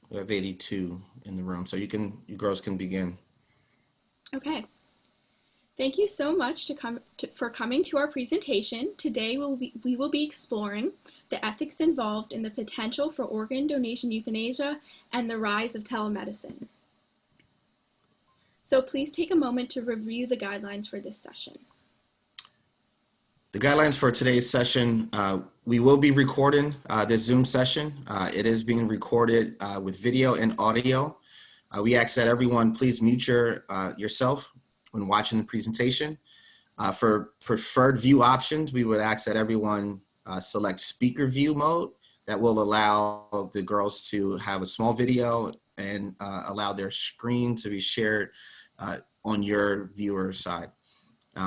We have 82 in the room, so you girls can begin. Okay. Thank you so much for coming to our presentation. Today we will be exploring the ethics involved in the potential for organ donation euthanasia and the rise of telemedicine. So please take a moment to review the guidelines for this session. The guidelines for today's session, we will be recording this Zoom session. It is being recorded with video and audio. We ask that everyone please mute yourself when watching the presentation. For preferred view options, we would ask that everyone select speaker view mode. That will allow the girls to have a small video and allow their screen to be shared on your viewer side.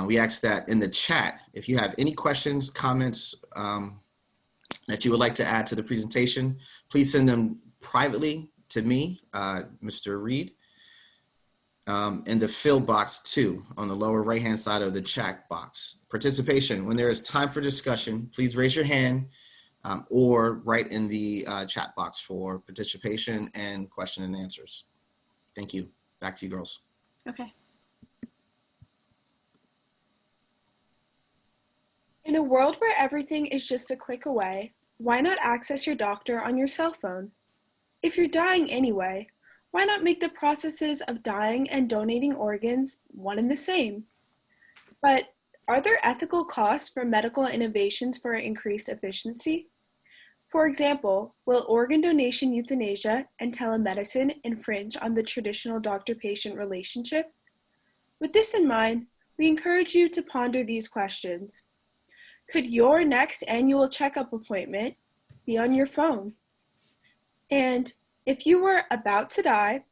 We ask that in the chat, if you have any questions, comments that you would like to add to the presentation, please send them privately to me, Mr. Reed, in the fill box 2 on the lower right-hand side of the chat box. Participation, when there is time for discussion, please raise your hand or write in the chat box for participation and question and answers. Thank you. Back to you, girls. Okay. In a world where everything is just a click away, why not access your doctor on your cell phone? If you're dying anyway, why not make the processes of dying and donating organs one and the same? But are there ethical costs for medical innovations for increased efficiency? For example, will organ donation euthanasia and telemedicine infringe on the traditional doctor-patient relationship? With this in mind, we encourage you to ponder these questions. Could your next annual checkup appointment be on your phone? And if you were about to die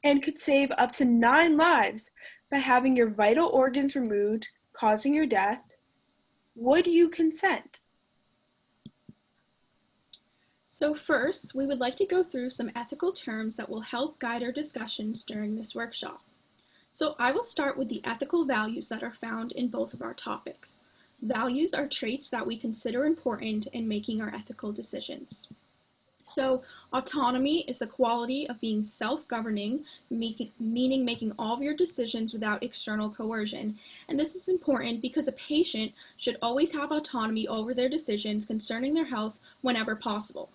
and could save up to 9 lives by having your vital organs removed, causing your death, would you consent? So first, we would like to go through some ethical terms that will help guide our discussions during this workshop. So I will start with the ethical values that are found in both of our topics. Values are traits that we consider important in making our ethical decisions. So autonomy is the quality of being self-governing, meaning making all of your decisions without external coercion. And this is important because a patient should always have autonomy over their decisions concerning their health whenever possible.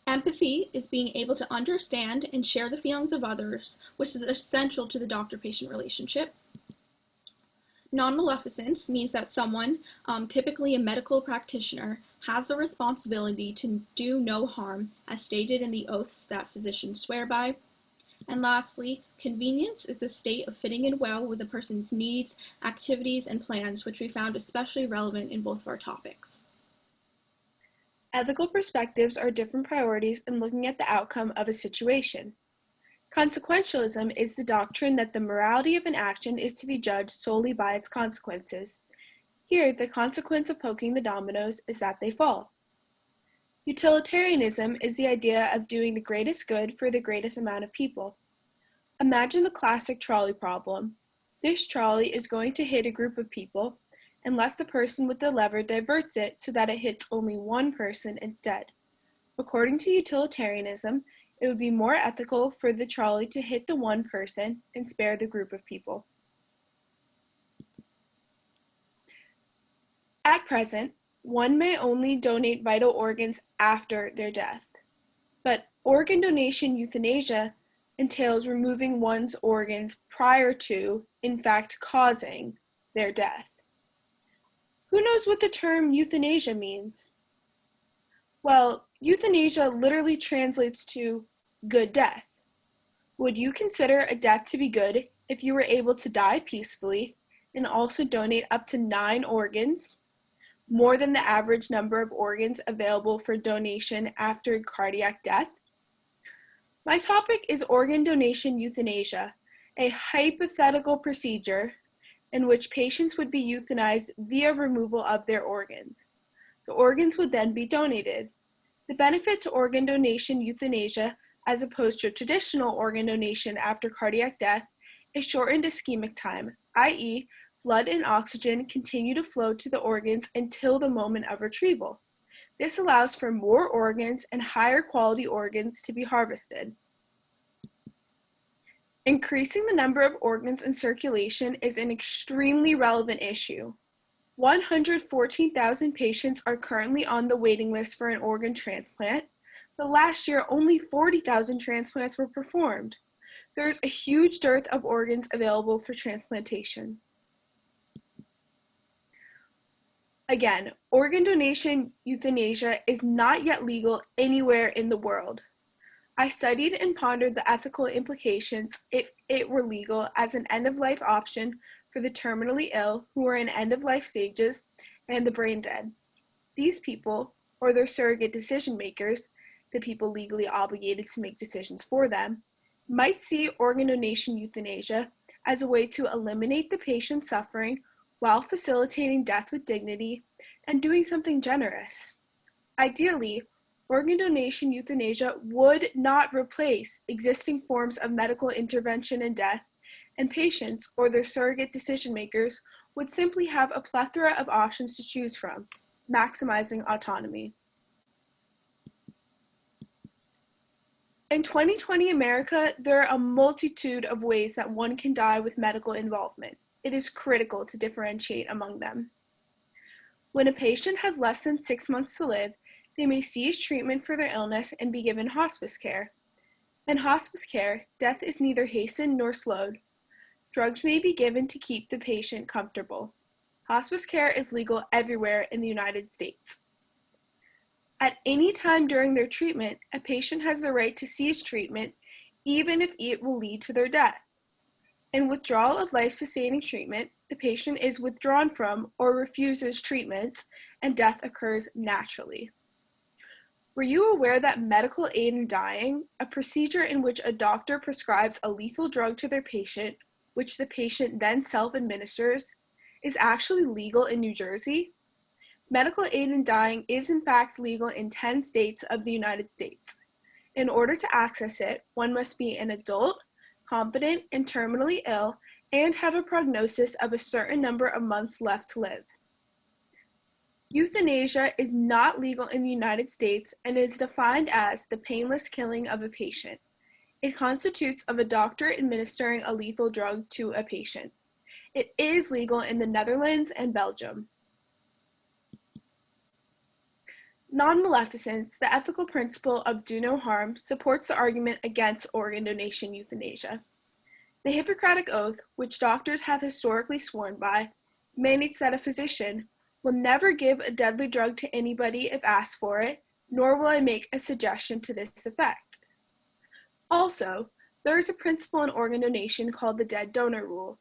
Empathy is being able to understand and share the feelings of others, which is essential to the doctor-patient relationship. Nonmaleficence means that someone, typically a medical practitioner, has a responsibility to do no harm, as stated in the oaths that physicians swear by. And lastly, convenience is the state of fitting in well with a person's needs, activities, and plans, which we found especially relevant in both of our topics. Ethical perspectives are different priorities in looking at the outcome of a situation. Consequentialism is the doctrine that the morality of an action is to be judged solely by its consequences. Here, the consequence of poking the dominoes is that they fall. Utilitarianism is the idea of doing the greatest good for the greatest amount of people. Imagine the classic trolley problem. This trolley is going to hit a group of people unless the person with the lever diverts it so that it hits only one person instead. According to utilitarianism, it would be more ethical for the trolley to hit the one person and spare the group of people. At present, one may only donate vital organs after their death, but organ donation euthanasia entails removing one's organs prior to, in fact, causing their death. Who knows what the term euthanasia means? Well, euthanasia literally translates to good death. Would you consider a death to be good if you were able to die peacefully and also donate up to 9 organs, more than the average number of organs available for donation after cardiac death? My topic is organ donation euthanasia, a hypothetical procedure in which patients would be euthanized via removal of their organs. The organs would then be donated. The benefit to organ donation euthanasia, as opposed to traditional organ donation after cardiac death, is shortened ischemic time, i.e., blood and oxygen continue to flow to the organs until the moment of retrieval. This allows for more organs and higher quality organs to be harvested. Increasing the number of organs in circulation is an extremely relevant issue. 114,000 patients are currently on the waiting list for an organ transplant, but last year only 40,000 transplants were performed. There is a huge dearth of organs available for transplantation. Again, organ donation euthanasia is not yet legal anywhere in the world. I studied and pondered the ethical implications if it were legal as an end-of-life option for the terminally ill who are in end-of-life stages and the brain dead. These people, or their surrogate decision makers, the people legally obligated to make decisions for them, might see organ donation euthanasia as a way to eliminate the patient's suffering while facilitating death with dignity and doing something generous. Ideally, organ donation euthanasia would not replace existing forms of medical intervention in death, and patients or their surrogate decision makers would simply have a plethora of options to choose from, maximizing autonomy. In 2020 America, there are a multitude of ways that one can die with medical involvement. It is critical to differentiate among them. When a patient has less than 6 months to live, they may cease treatment for their illness and be given hospice care. In hospice care, death is neither hastened nor slowed. Drugs may be given to keep the patient comfortable. Hospice care is legal everywhere in the United States. At any time during their treatment, a patient has the right to cease treatment, even if it will lead to their death. In withdrawal of life-sustaining treatment, the patient is withdrawn from or refuses treatment, and death occurs naturally. Were you aware that medical aid in dying, a procedure in which a doctor prescribes a lethal drug to their patient, which the patient then self-administers, is actually legal in New Jersey? Medical aid in dying is in fact legal in 10 states of the United States. In order to access it, one must be an adult, competent, and terminally ill, and have a prognosis of a certain number of months left to live. Euthanasia is not legal in the United States and is defined as the painless killing of a patient. It constitutes of a doctor administering a lethal drug to a patient. It is legal in the Netherlands and Belgium. Nonmaleficence, the ethical principle of do no harm, supports the argument against organ donation euthanasia. The Hippocratic Oath, which doctors have historically sworn by, mandates that a physician will never give a deadly drug to anybody if asked for it, nor will I make a suggestion to this effect. Also, there is a principle in organ donation called the dead donor rule.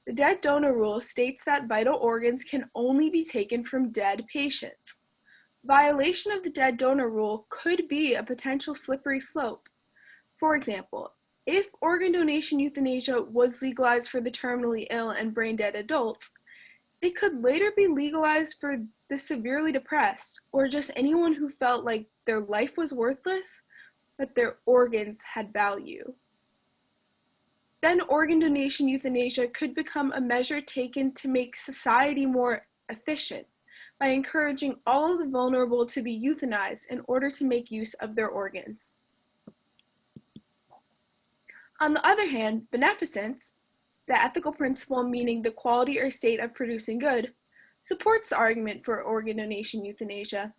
The dead donor rule states that vital organs can only be taken from dead patients. Violation of the dead donor rule could be a potential slippery slope. For example, if organ donation euthanasia was legalized for the terminally ill and brain-dead adults, it could later be legalized for the severely depressed or just anyone who felt like their life was worthless, but their organs had value. Then organ donation euthanasia could become a measure taken to make society more efficient, by encouraging all of the vulnerable to be euthanized in order to make use of their organs. On the other hand, beneficence, the ethical principle meaning the quality or state of producing good, supports the argument for organ donation euthanasia.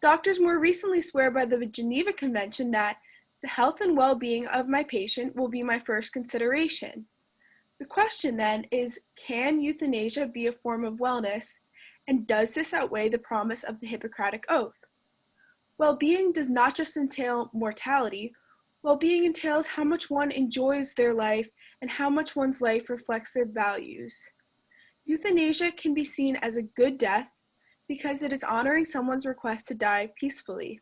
Doctors more recently swear by the Geneva Convention that the health and well-being of my patient will be my first consideration. The question then is, can euthanasia be a form of wellness? And does this outweigh the promise of the Hippocratic Oath? Well-being does not just entail mortality. Well-being entails how much one enjoys their life and how much one's life reflects their values. Euthanasia can be seen as a good death because it is honoring someone's request to die peacefully.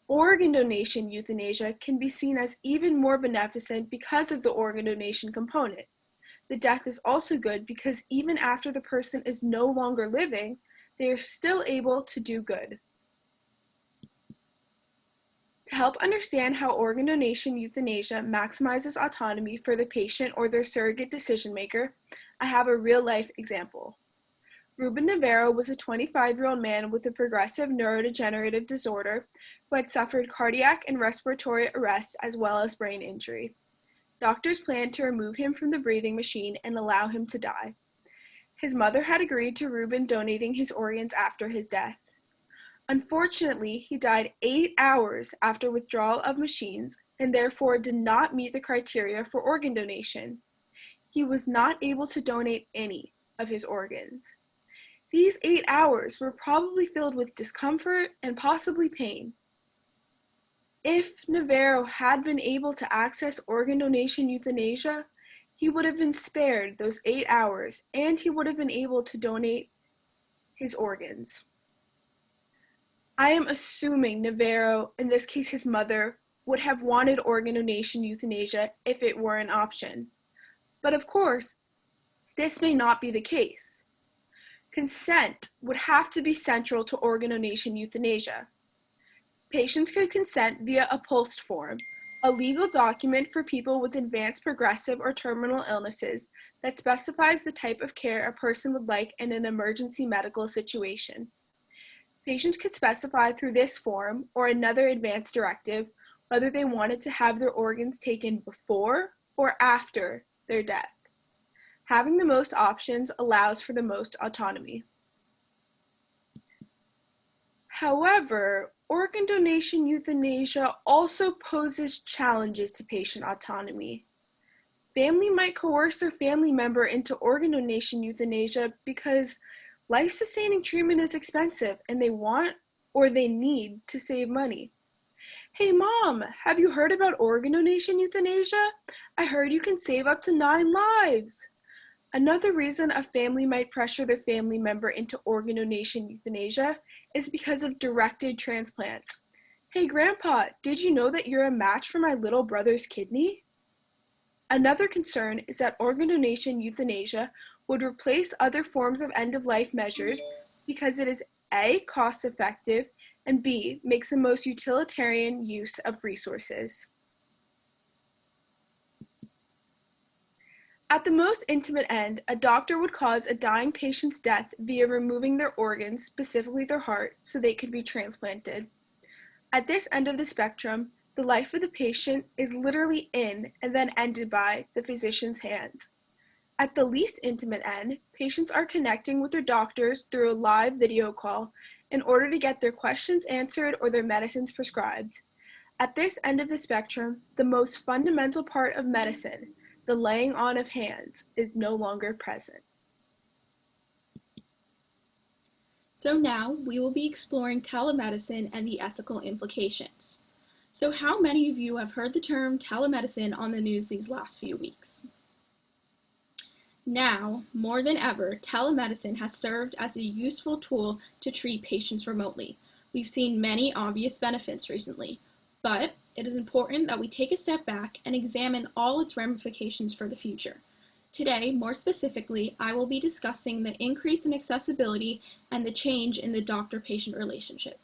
Organ donation euthanasia can be seen as even more beneficent because of the organ donation component. The death is also good because even after the person is no longer living, they are still able to do good. To help understand how organ donation euthanasia maximizes autonomy for the patient or their surrogate decision maker, I have a real-life example. Ruben Navarro was a 25-year-old man with a progressive neurodegenerative disorder who had suffered cardiac and respiratory arrest as well as brain injury. Doctors planned to remove him from the breathing machine and allow him to die. His mother had agreed to Ruben donating his organs after his death. Unfortunately, he died 8 hours after withdrawal of machines and therefore did not meet the criteria for organ donation. He was not able to donate any of his organs. These 8 hours were probably filled with discomfort and possibly pain. If Navarro had been able to access organ donation euthanasia, he would have been spared those 8 hours and he would have been able to donate his organs. I am assuming Navarro, in this case his mother, would have wanted organ donation euthanasia if it were an option. But of course, this may not be the case. Consent would have to be central to organ donation euthanasia. Patients could consent via a POLST form, a legal document for people with advanced progressive or terminal illnesses that specifies the type of care a person would like in an emergency medical situation. Patients could specify through this form or another advance directive whether they wanted to have their organs taken before or after their death. Having the most options allows for the most autonomy. However, organ donation euthanasia also poses challenges to patient autonomy. Family might coerce their family member into organ donation euthanasia because life-sustaining treatment is expensive and they want or they need to save money. Hey mom, have you heard about organ donation euthanasia? I heard you can save up to 9 lives. Another reason a family might pressure their family member into organ donation euthanasia is because of directed transplants. Hey grandpa, did you know that you're a match for my little brother's kidney? Another concern is that organ donation euthanasia would replace other forms of end-of-life measures because it is A, cost-effective, and B, makes the most utilitarian use of resources. At the most intimate end, a doctor would cause a dying patient's death via removing their organs, specifically their heart, so they could be transplanted. At this end of the spectrum, the life of the patient is literally in and then ended by the physician's hands. At the least intimate end, patients are connecting with their doctors through a live video call in order to get their questions answered or their medicines prescribed. At this end of the spectrum, the most fundamental part of medicine, the laying on of hands, is no longer present. So now we will be exploring telemedicine and the ethical implications. So how many of you have heard the term telemedicine on the news these last few weeks? Now, more than ever, telemedicine has served as a useful tool to treat patients remotely. We've seen many obvious benefits recently, but it is important that we take a step back and examine all its ramifications for the future. Today, more specifically, I will be discussing the increase in accessibility and the change in the doctor-patient relationship.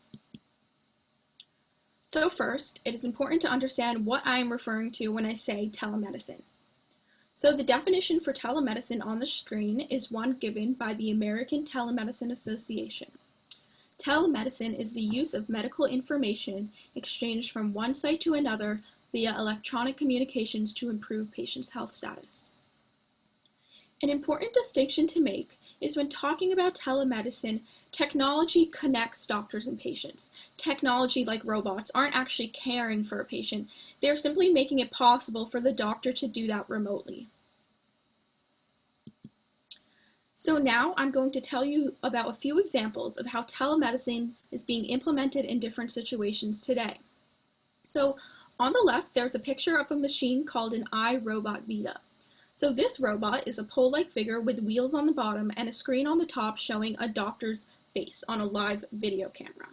So first, it is important to understand what I am referring to when I say telemedicine. So the definition for telemedicine on the screen is one given by the American Telemedicine Association. Telemedicine is the use of medical information exchanged from one site to another via electronic communications to improve patients' health status. An important distinction to make is when talking about telemedicine, technology connects doctors and patients. Technology like robots aren't actually caring for a patient. They're simply making it possible for the doctor to do that remotely. So now I'm going to tell you about a few examples of how telemedicine is being implemented in different situations today. So on the left, there's a picture of a machine called an iRobot Vita. So this robot is a pole-like figure with wheels on the bottom and a screen on the top showing a doctor's face on a live video camera.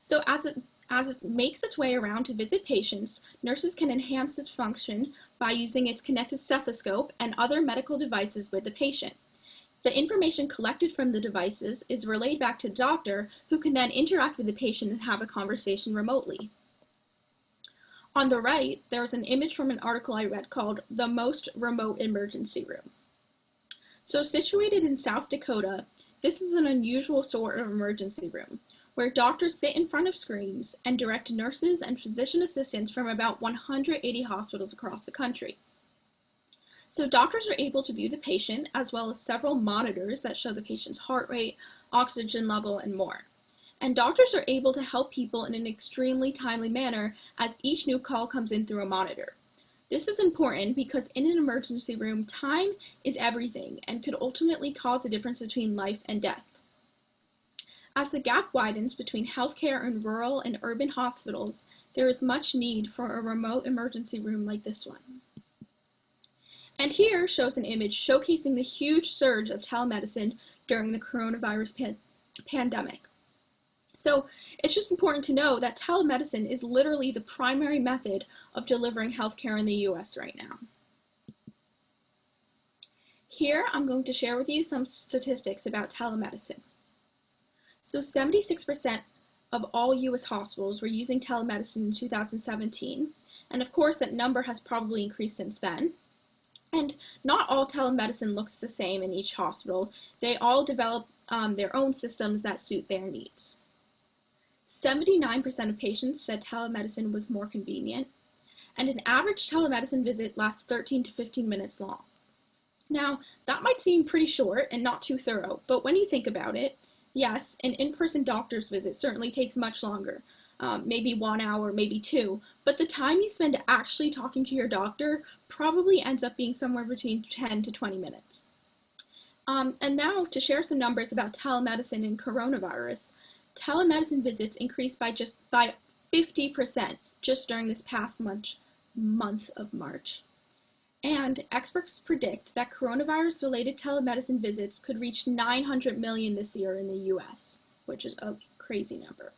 So as it makes its way around to visit patients, nurses can enhance its function by using its connected stethoscope and other medical devices with the patient. The information collected from the devices is relayed back to the doctor, who can then interact with the patient and have a conversation remotely. On the right, there's an image from an article I read called "The Most Remote Emergency Room." So situated in South Dakota, this is an unusual sort of emergency room, where doctors sit in front of screens and direct nurses and physician assistants from about 180 hospitals across the country. So doctors are able to view the patient, as well as several monitors that show the patient's heart rate, oxygen level, and more. And doctors are able to help people in an extremely timely manner as each new call comes in through a monitor. This is important because in an emergency room, time is everything and could ultimately cause a difference between life and death. As the gap widens between healthcare in rural and urban hospitals, there is much need for a remote emergency room like this one. And here shows an image showcasing the huge surge of telemedicine during the coronavirus pandemic. So it's just important to know that telemedicine is literally the primary method of delivering healthcare in the US right now. Here I'm going to share with you some statistics about telemedicine. So 76% of all US hospitals were using telemedicine in 2017, and of course that number has probably increased since then. And not all telemedicine looks the same in each hospital. They all develop their own systems that suit their needs. 79% of patients said telemedicine was more convenient, and an average telemedicine visit lasts 13 to 15 minutes long. Now, that might seem pretty short and not too thorough, but when you think about it, yes, an in-person doctor's visit certainly takes much longer, maybe 1 hour, maybe 2, but the time you spend actually talking to your doctor probably ends up being somewhere between 10 to 20 minutes. And now to share some numbers about telemedicine and coronavirus, telemedicine visits increased by 50% just during this past month of March. And experts predict that coronavirus-related telemedicine visits could reach 900 million this year in the US, which is a crazy number.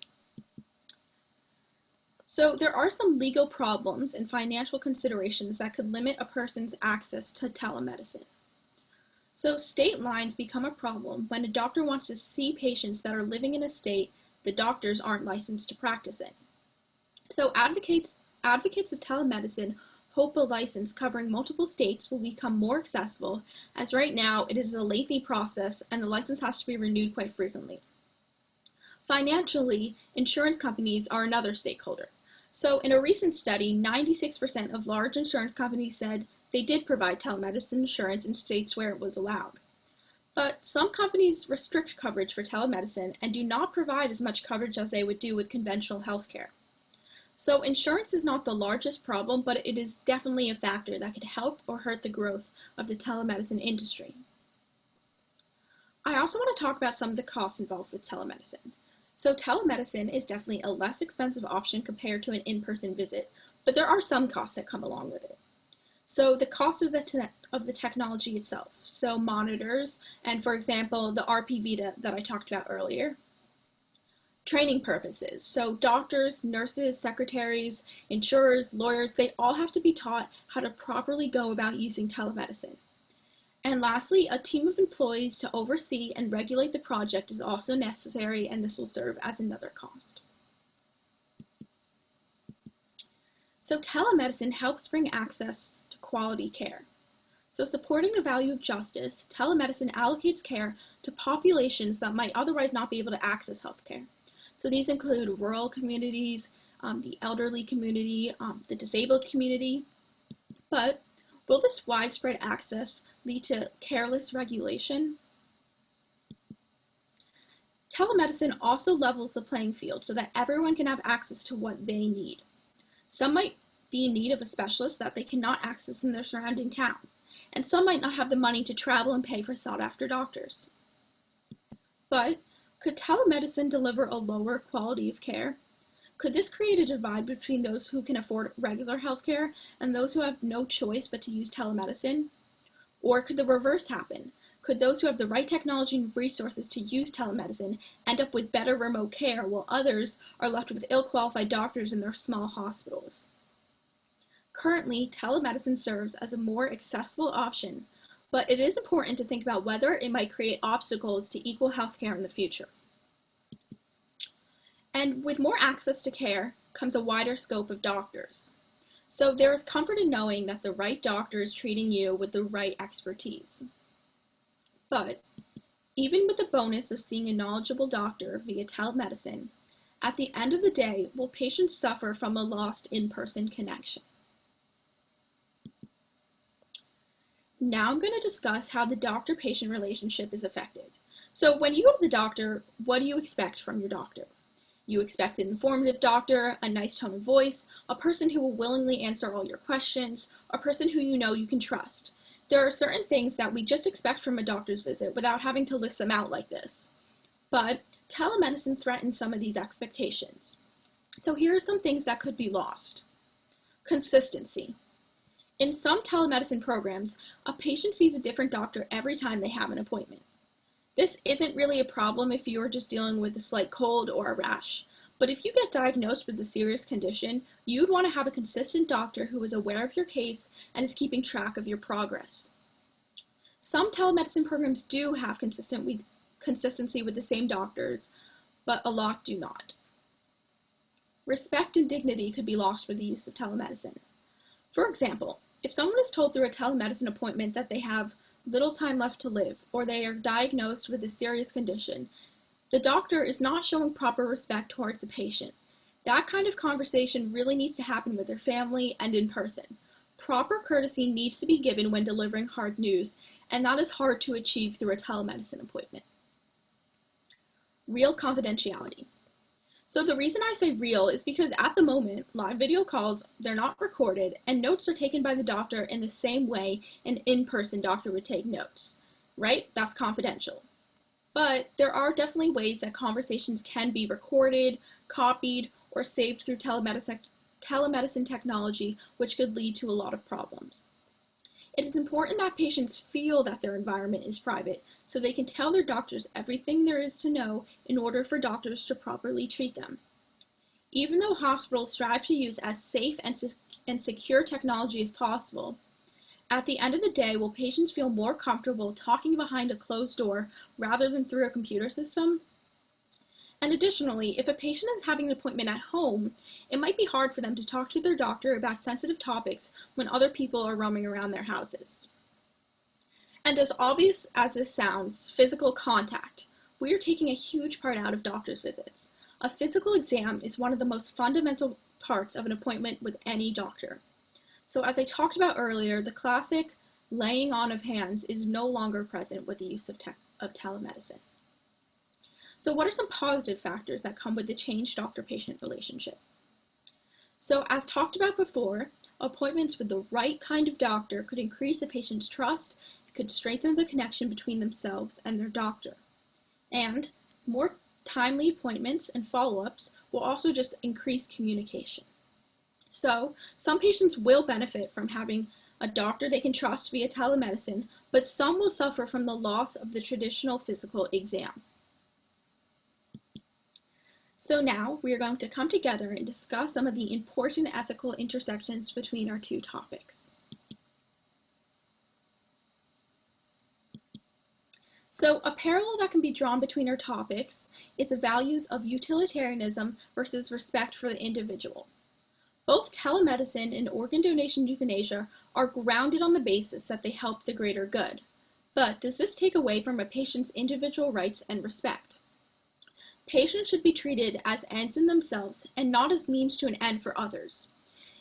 So there are some legal problems and financial considerations that could limit a person's access to telemedicine. So state lines become a problem when a doctor wants to see patients that are living in a state the doctors aren't licensed to practice in. So advocates of telemedicine hope a license covering multiple states will become more accessible, as right now it is a lengthy process and the license has to be renewed quite frequently. Financially, insurance companies are another stakeholder. So in a recent study, 96% of large insurance companies said they did provide telemedicine insurance in states where it was allowed. But some companies restrict coverage for telemedicine and do not provide as much coverage as they would do with conventional healthcare. So insurance is not the largest problem, but it is definitely a factor that could help or hurt the growth of the telemedicine industry. I also want to talk about some of the costs involved with telemedicine. So telemedicine is definitely a less expensive option compared to an in-person visit, but there are some costs that come along with it. So the cost of the technology itself, so monitors, and for example, the RP that I talked about earlier. Training purposes, so doctors, nurses, secretaries, insurers, lawyers, they all have to be taught how to properly go about using telemedicine. And lastly, a team of employees to oversee and regulate the project is also necessary, and this will serve as another cost. So telemedicine helps bring access to quality care. So supporting the value of justice, telemedicine allocates care to populations that might otherwise not be able to access healthcare. So these include rural communities, the elderly community, the disabled community. But will this widespread access lead to careless regulation? Telemedicine also levels the playing field so that everyone can have access to what they need. Some might be in need of a specialist that they cannot access in their surrounding town, and some might not have the money to travel and pay for sought-after doctors. But could telemedicine deliver a lower quality of care? Could this create a divide between those who can afford regular healthcare and those who have no choice but to use telemedicine? Or could the reverse happen? Could those who have the right technology and resources to use telemedicine end up with better remote care, while others are left with ill-qualified doctors in their small hospitals? Currently, telemedicine serves as a more accessible option, but it is important to think about whether it might create obstacles to equal healthcare in the future. And with more access to care comes a wider scope of doctors. So there is comfort in knowing that the right doctor is treating you with the right expertise. But Even with the bonus of seeing a knowledgeable doctor via telemedicine, at the end of the day, will patients suffer from a lost in-person connection? Now I'm going to discuss how the doctor-patient relationship is affected. So when you go to the doctor, what do you expect from your doctor? You expect an informative doctor, a nice tone of voice, a person who will willingly answer all your questions, a person who you know you can trust. There are certain things that we just expect from a doctor's visit without having to list them out like this. But telemedicine threatens some of these expectations. So here are some things that could be lost. Consistency. In some telemedicine programs, a patient sees a different doctor every time they have an appointment. This isn't really a problem if you're just dealing with a slight cold or a rash, but if you get diagnosed with a serious condition, you'd want to have a consistent doctor who is aware of your case and is keeping track of your progress. Some telemedicine programs do have consistency with the same doctors, but a lot do not. Respect and dignity could be lost with the use of telemedicine. For example, if someone is told through a telemedicine appointment that they have little time left to live, or they are diagnosed with a serious condition, the doctor is not showing proper respect towards the patient. That kind of conversation really needs to happen with their family and in person. Proper courtesy needs to be given when delivering hard news, and that is hard to achieve through a telemedicine appointment. Real confidentiality. So the reason I say real is because at the moment, live video calls, they're not recorded, and notes are taken by the doctor in the same way an in-person doctor would take notes, right? That's confidential. But there are definitely ways that conversations can be recorded, copied, or saved through telemedicine technology, which could lead to a lot of problems. It is important that patients feel that their environment is private, so they can tell their doctors everything there is to know in order for doctors to properly treat them. Even though hospitals strive to use as safe and secure technology as possible, at the end of the day, will patients feel more comfortable talking behind a closed door rather than through a computer system? And additionally, if a patient is having an appointment at home, it might be hard for them to talk to their doctor about sensitive topics when other people are roaming around their houses. And as obvious as this sounds, physical contact. We are taking a huge part out of doctor's visits. A physical exam is one of the most fundamental parts of an appointment with any doctor. So as I talked about earlier, the classic laying on of hands is no longer present with the use of telemedicine. So what are some positive factors that come with the changed doctor-patient relationship? So as talked about before, appointments with the right kind of doctor could increase a patient's trust, it could strengthen the connection between themselves and their doctor. And more timely appointments and follow-ups will also just increase communication. So some patients will benefit from having a doctor they can trust via telemedicine, but some will suffer from the loss of the traditional physical exam. So now we are going to come together and discuss some of the important ethical intersections between our two topics. So a parallel that can be drawn between our topics is the values of utilitarianism versus respect for the individual. Both telemedicine and organ donation euthanasia are grounded on the basis that they help the greater good. But does this take away from a patient's individual rights and respect? Patients should be treated as ends in themselves and not as means to an end for others.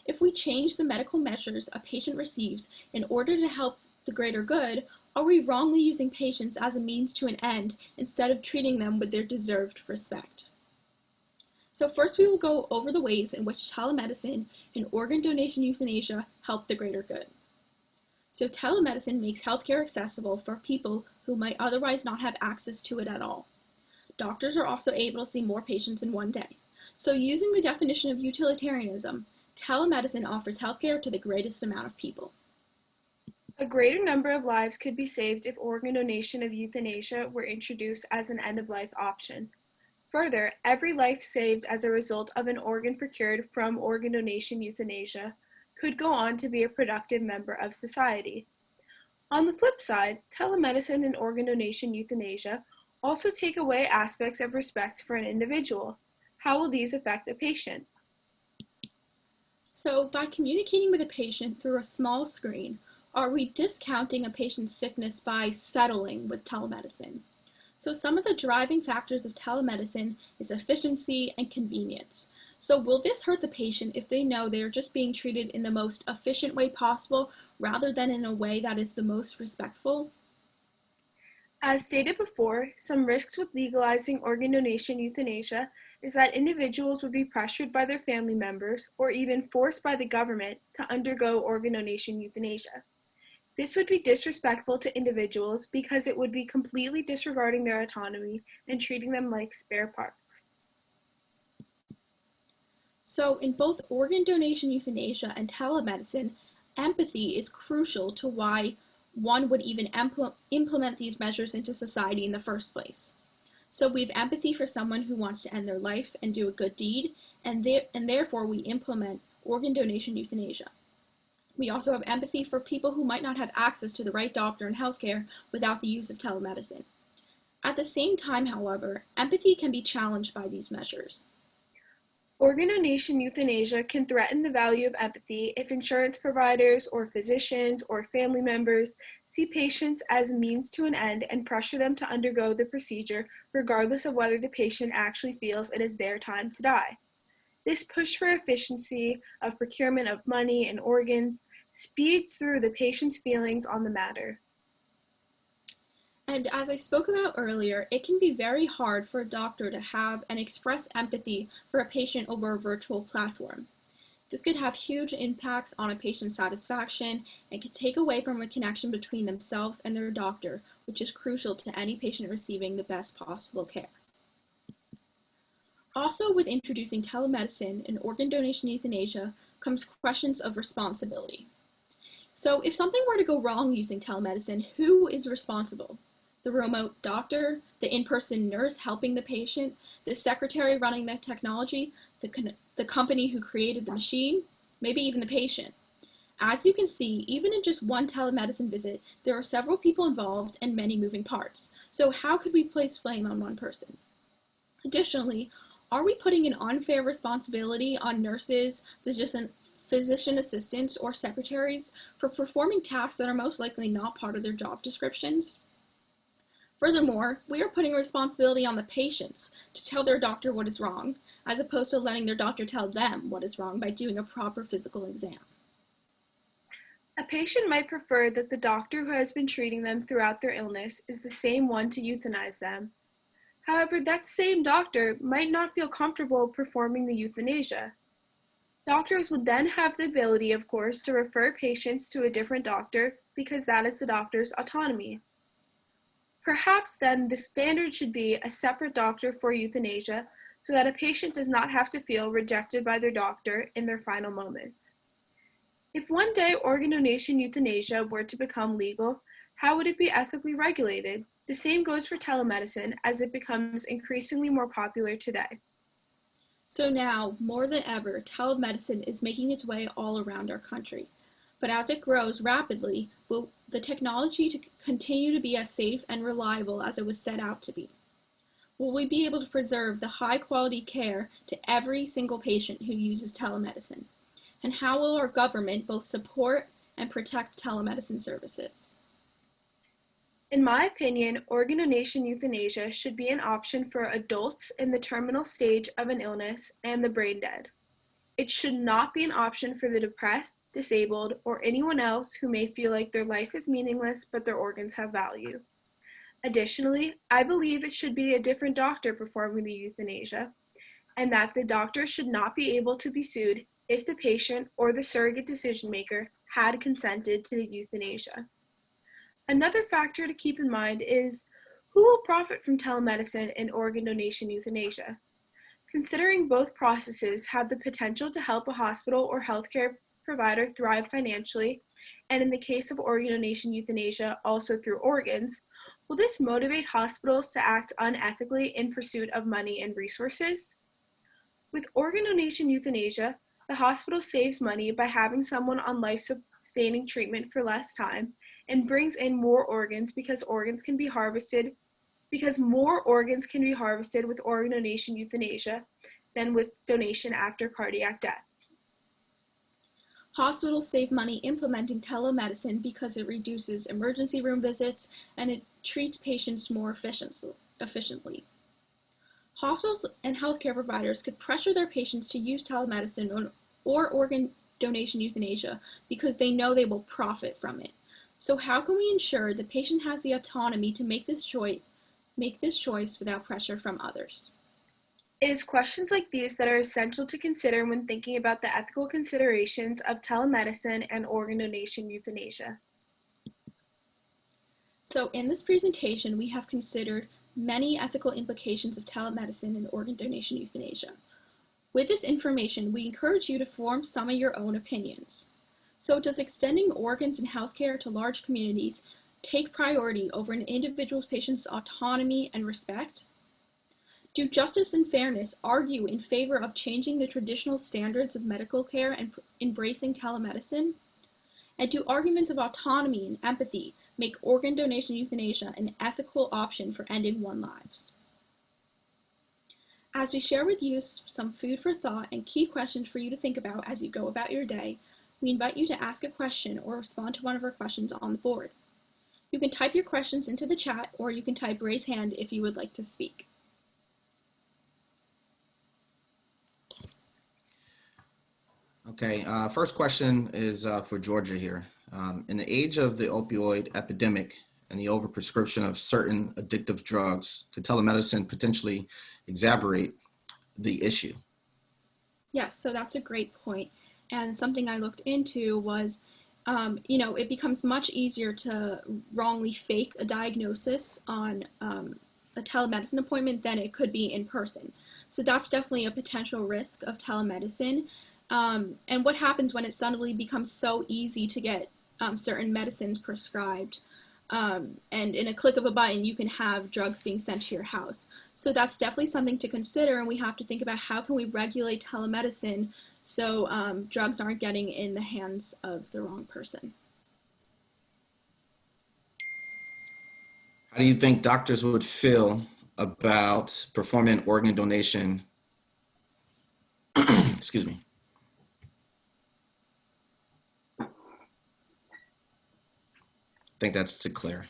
If we change the medical measures a patient receives in order to help the greater good, are we wrongly using patients as a means to an end instead of treating them with their deserved respect? So first we will go over the ways in which telemedicine and organ donation euthanasia help the greater good. So telemedicine makes healthcare accessible for people who might otherwise not have access to it at all. Doctors are also able to see more patients in one day. So using the definition of utilitarianism, telemedicine offers healthcare to the greatest amount of people. A greater number of lives could be saved if organ donation of euthanasia were introduced as an end-of-life option. Further, every life saved as a result of an organ procured from organ donation euthanasia could go on to be a productive member of society. On the flip side, telemedicine and organ donation euthanasia also take away aspects of respect for an individual. How will these affect a patient? So by communicating with a patient through a small screen, are we discounting a patient's sickness by settling with telemedicine? So some of the driving factors of telemedicine is efficiency and convenience. So will this hurt the patient if they know they are just being treated in the most efficient way possible rather than in a way that is the most respectful? As stated before, some risks with legalizing organ donation euthanasia is that individuals would be pressured by their family members or even forced by the government to undergo organ donation euthanasia. This would be disrespectful to individuals because it would be completely disregarding their autonomy and treating them like spare parts. So in both organ donation euthanasia and telemedicine, empathy is crucial to why one would even implement these measures into society in the first place. So we have empathy for someone who wants to end their life and do a good deed, and therefore we implement organ donation euthanasia. We also have empathy for people who might not have access to the right doctor and healthcare without the use of telemedicine. At the same time, however, empathy can be challenged by these measures. Organ donation euthanasia can threaten the value of empathy if insurance providers or physicians or family members see patients as a means to an end and pressure them to undergo the procedure regardless of whether the patient actually feels it is their time to die. This push for efficiency of procurement of money and organs speeds through the patient's feelings on the matter. And as I spoke about earlier, it can be very hard for a doctor to have and express empathy for a patient over a virtual platform. This could have huge impacts on a patient's satisfaction and can take away from a connection between themselves and their doctor, which is crucial to any patient receiving the best possible care. Also, with introducing telemedicine and organ donation euthanasia comes questions of responsibility. So if something were to go wrong using telemedicine, who is responsible? The remote doctor, the in-person nurse helping the patient, the secretary running the technology, the company who created the machine, maybe even the patient. As you can see, even in just one telemedicine visit, there are several people involved and many moving parts. So how could we place blame on one person? Additionally, are we putting an unfair responsibility on nurses, physician assistants, or secretaries for performing tasks that are most likely not part of their job descriptions? Furthermore, we are putting responsibility on the patients to tell their doctor what is wrong, as opposed to letting their doctor tell them what is wrong by doing a proper physical exam. A patient might prefer that the doctor who has been treating them throughout their illness is the same one to euthanize them. However, that same doctor might not feel comfortable performing the euthanasia. Doctors would then have the ability, of course, to refer patients to a different doctor because that is the doctor's autonomy. Perhaps then the standard should be a separate doctor for euthanasia so that a patient does not have to feel rejected by their doctor in their final moments. If one day organ donation euthanasia were to become legal, how would it be ethically regulated? The same goes for telemedicine as it becomes increasingly more popular today. So now, more than ever, telemedicine is making its way all around our country. But as it grows rapidly, will the technology to continue to be as safe and reliable as it was set out to be? Will we be able to preserve the high quality care to every single patient who uses telemedicine? And how will our government both support and protect telemedicine services? In my opinion, organ donation euthanasia should be an option for adults in the terminal stage of an illness and the brain dead. It should not be an option for the depressed, disabled, or anyone else who may feel like their life is meaningless but their organs have value. Additionally, I believe it should be a different doctor performing the euthanasia, and that the doctor should not be able to be sued if the patient or the surrogate decision maker had consented to the euthanasia. Another factor to keep in mind is who will profit from telemedicine and organ donation euthanasia. Considering both processes have the potential to help a hospital or healthcare provider thrive financially, and in the case of organ donation euthanasia, also through organs, will this motivate hospitals to act unethically in pursuit of money and resources? With organ donation euthanasia, the hospital saves money by having someone on life-sustaining treatment for less time and brings in more organs because more organs can be harvested with organ donation euthanasia than with donation after cardiac death. Hospitals save money implementing telemedicine because it reduces emergency room visits and it treats patients more efficiently. Hospitals and healthcare providers could pressure their patients to use telemedicine or organ donation euthanasia because they know they will profit from it. So how can we ensure the patient has the autonomy to make this choice without pressure from others? It is questions like these that are essential to consider when thinking about the ethical considerations of telemedicine and organ donation euthanasia. So in this presentation, we have considered many ethical implications of telemedicine and organ donation euthanasia. With this information, we encourage you to form some of your own opinions. So does extending organs and healthcare to large communities take priority over an individual patient's autonomy and respect? Do justice and fairness argue in favor of changing the traditional standards of medical care and embracing telemedicine? And do arguments of autonomy and empathy make organ donation euthanasia an ethical option for ending one lives? As we share with you some food for thought and key questions for you to think about as you go about your day, we invite you to ask a question or respond to one of our questions on the board. You can type your questions into the chat, or you can type raise hand if you would like to speak. Okay, first question is for Georgia here. In the age of the opioid epidemic and the overprescription of certain addictive drugs, could telemedicine potentially exacerbate the issue? Yes, so that's a great point. And something I looked into was, it becomes much easier to wrongly fake a diagnosis on a telemedicine appointment than it could be in person. So that's definitely a potential risk of telemedicine. And what happens when it suddenly becomes so easy to get certain medicines prescribed? And in a click of a button, you can have drugs being sent to your house. So that's definitely something to consider, and we have to think about how can we regulate telemedicine so drugs aren't getting in the hands of the wrong person. How do you think doctors would feel about performing organ donation? Excuse me. I think that's to Claire.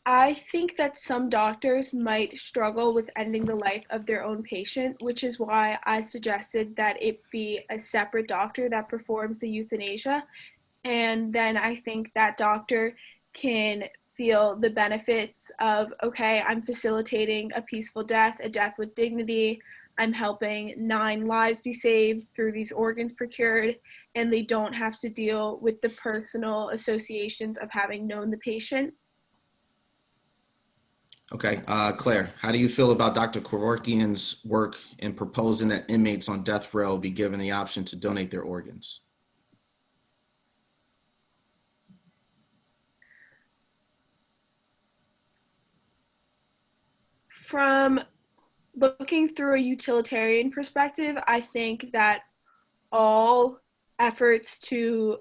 I think that some doctors might struggle with ending the life of their own patient, which is why I suggested that it be a separate doctor that performs the euthanasia. And then I think that doctor can feel the benefits of, okay, I'm facilitating a peaceful death, a death with dignity. I'm helping 9 lives be saved through these organs procured, and they don't have to deal with the personal associations of having known the patient. Okay, Claire, how do you feel about Dr. Kevorkian's work in proposing that inmates on death row be given the option to donate their organs? From looking through a utilitarian perspective, I think that all efforts to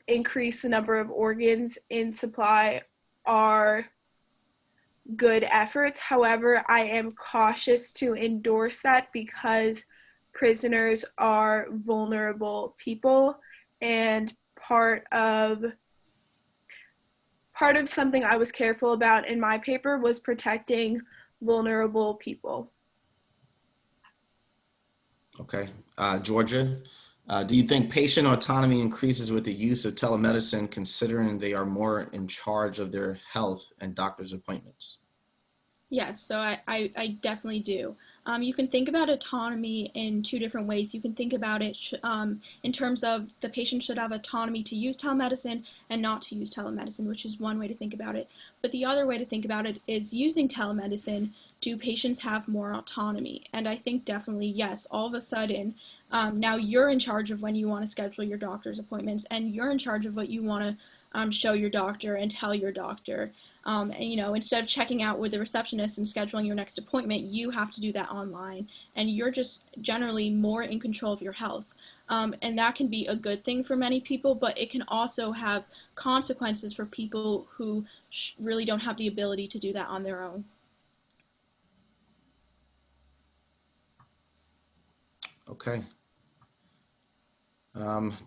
increase the number of organs in supply are good efforts. However, I am cautious to endorse that because prisoners are vulnerable people, and part of something I was careful about in my paper was protecting vulnerable people. Okay, Georgia, do you think patient autonomy increases with the use of telemedicine, considering they are more in charge of their health and doctor's appointments? Yes, so I definitely do. You can think about autonomy in two different ways. You can think about it in terms of the patient should have autonomy to use telemedicine and not to use telemedicine, which is one way to think about it. But the other way to think about it is using telemedicine, do patients have more autonomy? And I think definitely yes, all of a sudden, now you're in charge of when you want to schedule your doctor's appointments, and you're in charge of what you want to show your doctor and tell your doctor. And instead of checking out with the receptionist and scheduling your next appointment, you have to do that online, and you're just generally more in control of your health. And that can be a good thing for many people, but it can also have consequences for people who really don't have the ability to do that on their own. Okay.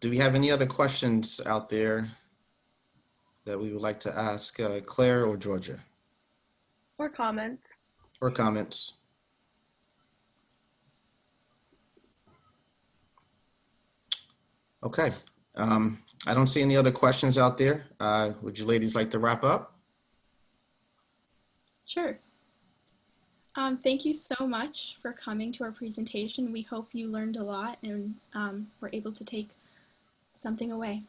Do we have any other questions out there? that we would like to ask Claire or Georgia, Or comments? or comments? Okay. I don't see any other questions out there. Would you ladies like to wrap up? Sure. Thank you so much for coming to our presentation. We hope you learned a lot and were able to take something away.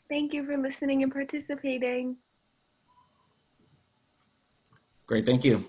Thank you for listening and participating. Great, thank you.